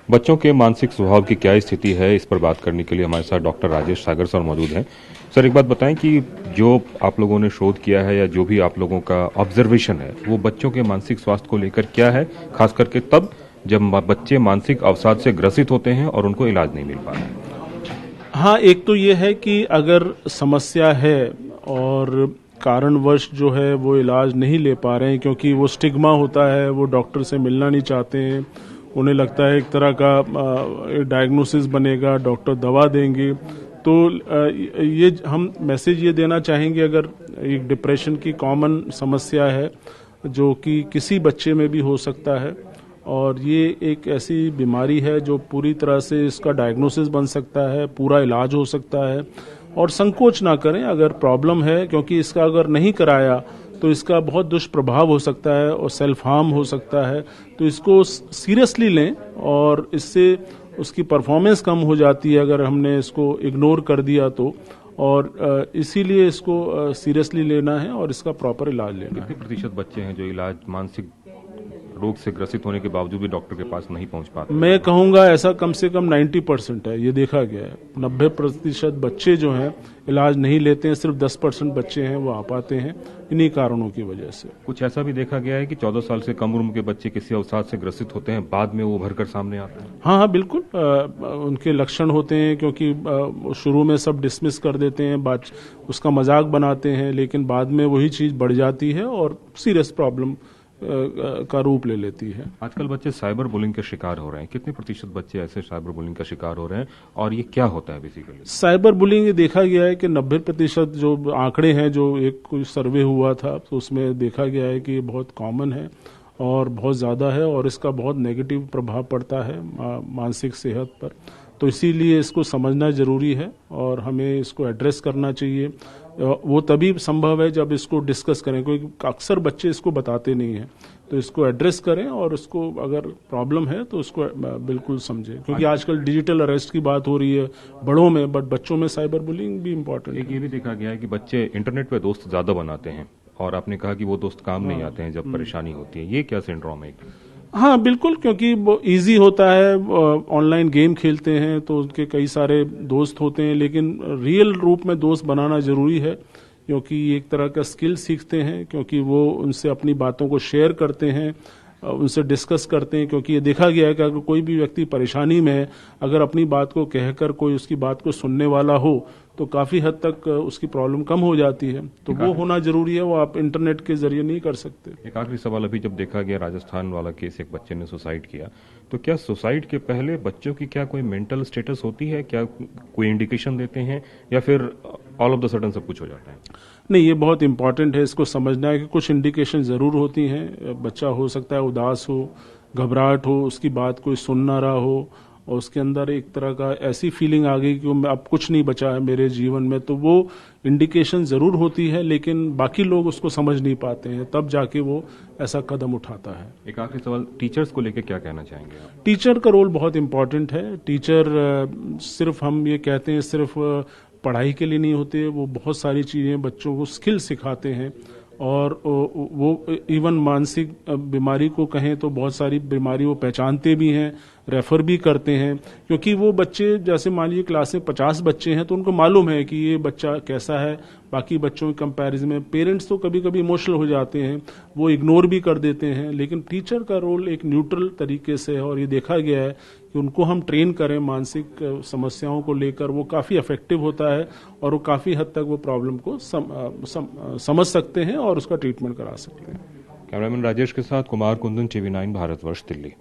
बच्चों के मानसिक स्वभाव की क्या स्थिति है, इस पर बात करने के लिए हमारे साथ डॉक्टर राजेश सागर सर मौजूद हैं। सर, एक बात बताएं कि जो आप लोगों ने शोध किया है या जो भी आप लोगों का ऑब्जर्वेशन है, वो बच्चों के मानसिक स्वास्थ्य को लेकर क्या है, खास करके तब जब बच्चे मानसिक अवसाद से ग्रसित होते हैं और उनको इलाज नहीं मिल पा रहा है। हाँ, एक तो ये है कि अगर समस्या है और कारणवश जो है वो इलाज नहीं ले पा रहे हैं, क्योंकि वो स्टिग्मा होता है, वो डॉक्टर से मिलना नहीं चाहते हैं, उन्हें लगता है एक तरह का डायग्नोसिस बनेगा, डॉक्टर दवा देंगे। तो ये हम मैसेज ये देना चाहेंगे, अगर एक डिप्रेशन की कॉमन समस्या है जो कि किसी बच्चे में भी हो सकता है, और ये एक ऐसी बीमारी है जो पूरी तरह से इसका डायग्नोसिस बन सकता है, पूरा इलाज हो सकता है। और संकोच ना करें अगर प्रॉब्लम है, क्योंकि इसका अगर नहीं कराया तो इसका बहुत दुष्प्रभाव हो सकता है और सेल्फ हार्म हो सकता है। तो इसको सीरियसली लें, और इससे उसकी परफॉर्मेंस कम हो जाती है अगर हमने इसको इग्नोर कर दिया तो। और इसीलिए इसको सीरियसली लेना है और इसका प्रॉपर इलाज लेना है। कितने प्रतिशत बच्चे हैं जो इलाज मानसिक रोग से ग्रसित होने के बावजूद भी डॉक्टर के पास नहीं पहुंच पाते? मैं कहूंगा ऐसा कम से कम 90% है, ये देखा गया है। 90% बच्चे जो हैं इलाज नहीं लेते हैं, सिर्फ 10% बच्चे हैं वो आ पाते हैं इन्हीं कारणों की वजह से। कुछ ऐसा भी देखा गया है कि 14 साल से कम उम्र के बच्चे किसी अवसाद से ग्रसित होते हैं, बाद में वो भरकर सामने आते हैं? हाँ, बिल्कुल। उनके लक्षण होते हैं, क्योंकि शुरू में सब डिसमिस कर देते हैं, बाद उसका मजाक बनाते हैं, लेकिन बाद में वही चीज़ बढ़ जाती है और सीरियस प्रॉब्लम का रूप ले लेती है। आजकल बच्चे साइबर बुलिंग के शिकार हो रहे हैं। कितने प्रतिशत बच्चे ऐसे साइबर बुलिंग का शिकार हो रहे हैं और ये क्या होता है बेसिकली? साइबर बुलिंग, ये देखा गया है कि 90% जो आंकड़े हैं, जो एक कोई सर्वे हुआ था तो उसमें देखा गया है कि ये बहुत कॉमन है और बहुत ज़्यादा है, और इसका बहुत नेगेटिव प्रभाव पड़ता है मानसिक सेहत पर। तो इसीलिए इसको समझना ज़रूरी है और हमें इसको एड्रेस करना चाहिए। वो तभी संभव है जब इसको डिस्कस करें, क्योंकि अक्सर बच्चे इसको बताते नहीं हैं। तो इसको एड्रेस करें और उसको अगर प्रॉब्लम है तो उसको बिल्कुल समझें, क्योंकि आजकल डिजिटल अरेस्ट की बात हो रही है बड़ों में, बट बच्चों में साइबर बुलिंग भी इम्पोर्टेंट है। एक ये भी देखा गया है कि बच्चे इंटरनेट पे दोस्त ज्यादा बनाते हैं और आपने कहा कि वो दोस्त काम नहीं आते हैं जब परेशानी होती है। ये क्या सिंड्रोम है? हाँ, बिल्कुल, क्योंकि वो इजी होता है, ऑनलाइन गेम खेलते हैं तो उनके कई सारे दोस्त होते हैं, लेकिन रियल रूप में दोस्त बनाना जरूरी है, क्योंकि एक तरह का स्किल सीखते हैं, क्योंकि वो उनसे अपनी बातों को शेयर करते हैं, उनसे डिस्कस करते हैं। क्योंकि ये देखा गया है कि अगर कोई भी व्यक्ति परेशानी में है, अगर अपनी बात को कहकर कोई उसकी बात को सुनने वाला हो तो काफ़ी हद तक उसकी प्रॉब्लम कम हो जाती है। तो वो होना जरूरी है, वो आप इंटरनेट के जरिए नहीं कर सकते। एक आखिरी सवाल, अभी जब देखा गया राजस्थान वाला केस, एक बच्चे ने सुसाइड किया, तो क्या सुसाइड के पहले बच्चों की क्या कोई मेंटल स्टेटस होती है? क्या कोई इंडिकेशन देते हैं या फिर ऑल ऑफ द सडन सब कुछ हो जाता है? नहीं, ये बहुत इंपॉर्टेंट है, इसको समझना है कि कुछ इंडिकेशन ज़रूर होती हैं। बच्चा हो सकता है उदास हो, घबराहट हो, उसकी बात कोई सुन ना रहा हो, और उसके अंदर एक तरह का ऐसी फीलिंग आ गई कि अब कुछ नहीं बचा है मेरे जीवन में। तो वो इंडिकेशन ज़रूर होती है, लेकिन बाकी लोग उसको समझ नहीं पाते हैं, तब जाके वो ऐसा कदम उठाता है। एक आखिरी सवाल, टीचर्स को लेकर क्या कहना चाहेंगे आप? टीचर का रोल बहुत इंपॉर्टेंट है। टीचर सिर्फ, हम ये कहते हैं, सिर्फ पढ़ाई के लिए नहीं होते, वो बहुत सारी चीज़ें बच्चों को स्किल सिखाते हैं। और वो इवन मानसिक बीमारी को कहें तो बहुत सारी बीमारी वो पहचानते भी हैं, रेफर भी करते हैं। क्योंकि वो बच्चे, जैसे मान लीजिए क्लास में 50 बच्चे हैं तो उनको मालूम है कि ये बच्चा कैसा है बाकी बच्चों के कंपैरिजन में। पेरेंट्स तो कभी कभी इमोशनल हो जाते हैं, वो इग्नोर भी कर देते हैं, लेकिन टीचर का रोल एक न्यूट्रल तरीके से है। और ये देखा गया है कि उनको हम ट्रेन करें मानसिक समस्याओं को लेकर, वो काफ़ी इफेक्टिव होता है और वो काफ़ी हद तक वो प्रॉब्लम को समझ सकते हैं और उसका ट्रीटमेंट करा सकते हैं। कैमरामैन राजेश के साथ कुमार कुंदन, टीवी 9 भारतवर्ष, दिल्ली।